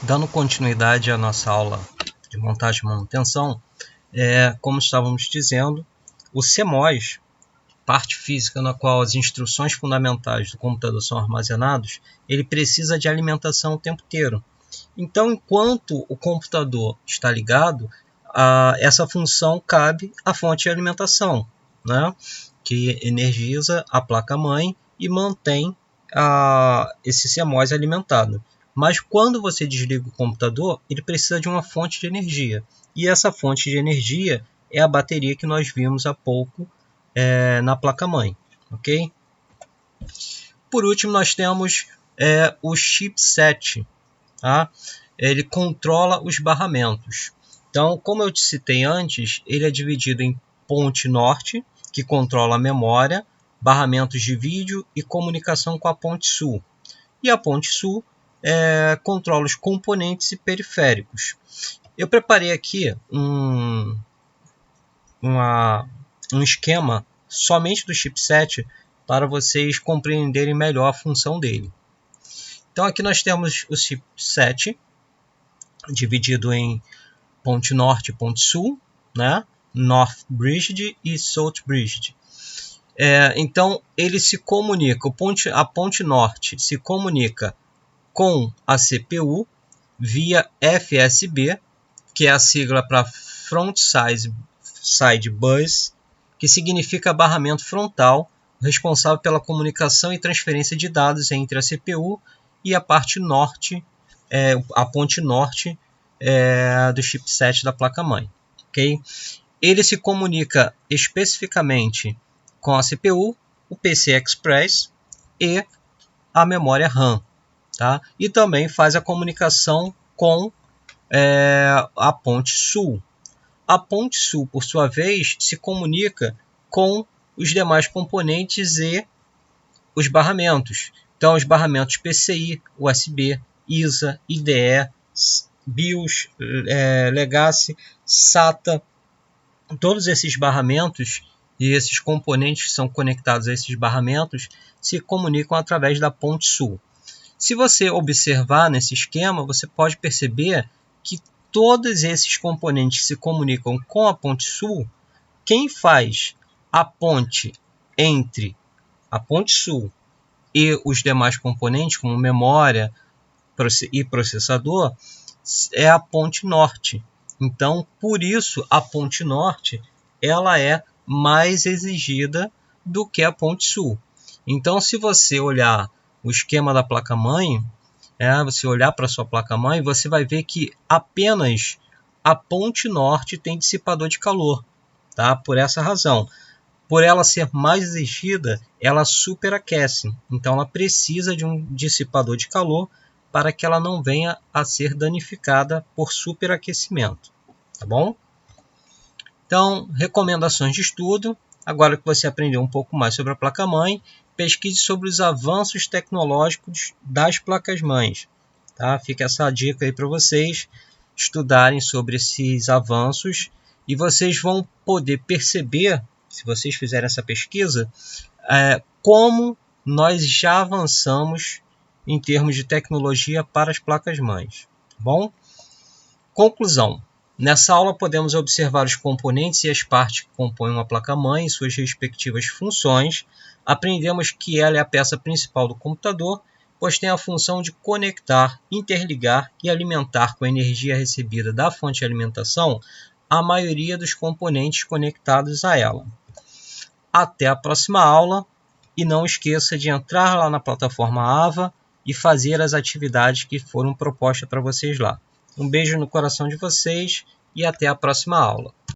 Dando continuidade à nossa aula de montagem e manutenção, como estávamos dizendo, o CMOS, parte física na qual as instruções fundamentais do computador são armazenadas, ele precisa de alimentação o tempo inteiro. Então, enquanto o computador está ligado, essa função cabe à fonte de alimentação, né? Que energiza a placa-mãe e mantém esse CMOS alimentado. Mas quando você desliga o computador, ele precisa de uma fonte de energia. E essa fonte de energia é a bateria que nós vimos há pouco na placa-mãe. Okay? Por último, nós temos o chipset. Tá? Ele controla os barramentos. Então, como eu te citei antes, ele é dividido em ponte norte, que controla a memória, barramentos de vídeo e comunicação com a ponte sul. E a ponte sul controla os componentes e periféricos. Eu preparei aqui um esquema somente do chipset para vocês compreenderem melhor a função dele. Então aqui nós temos o chipset dividido em ponte norte e ponte sul, né? North Bridge e South Bridge. Então ele se comunica, a ponte norte se comunica com a CPU via FSB, que é a sigla para Front Side Bus, que significa barramento frontal, responsável pela comunicação e transferência de dados entre a CPU e a parte norte, a ponte norte do chipset da placa-mãe. Okay? Ele se comunica especificamente com a CPU, o PCI Express e a memória RAM. Tá? E também faz a comunicação com a ponte sul. A ponte sul, por sua vez, se comunica com os demais componentes e os barramentos. Então, os barramentos PCI, USB, ISA, IDE, BIOS, Legacy, SATA, todos esses barramentos e esses componentes que são conectados a esses barramentos se comunicam através da ponte sul. Se você observar nesse esquema, você pode perceber que todos esses componentes se comunicam com a ponte sul. Quem faz a ponte entre a ponte sul e os demais componentes, como memória e processador, é a ponte norte. Então, por isso, a ponte norte ela é mais exigida do que a ponte sul. Então, se você olhar o esquema da placa-mãe, você olhar para a sua placa-mãe, você vai ver que apenas a ponte norte tem dissipador de calor. Tá? Por essa razão. Por ela ser mais exigida, ela superaquece. Então, ela precisa de um dissipador de calor para que ela não venha a ser danificada por superaquecimento. Tá bom? Então, recomendações de estudo. Agora que você aprendeu um pouco mais sobre a placa-mãe, pesquise sobre os avanços tecnológicos das placas-mães. Tá? Fica essa dica aí para vocês estudarem sobre esses avanços e vocês vão poder perceber, se vocês fizerem essa pesquisa, como nós já avançamos em termos de tecnologia para as placas-mães. Bom? Conclusão. Nessa aula podemos observar os componentes e as partes que compõem uma placa-mãe e suas respectivas funções. Aprendemos que ela é a peça principal do computador, pois tem a função de conectar, interligar e alimentar com a energia recebida da fonte de alimentação a maioria dos componentes conectados a ela. Até a próxima aula e não esqueça de entrar lá na plataforma AVA e fazer as atividades que foram propostas para vocês lá. Um beijo no coração de vocês e até a próxima aula.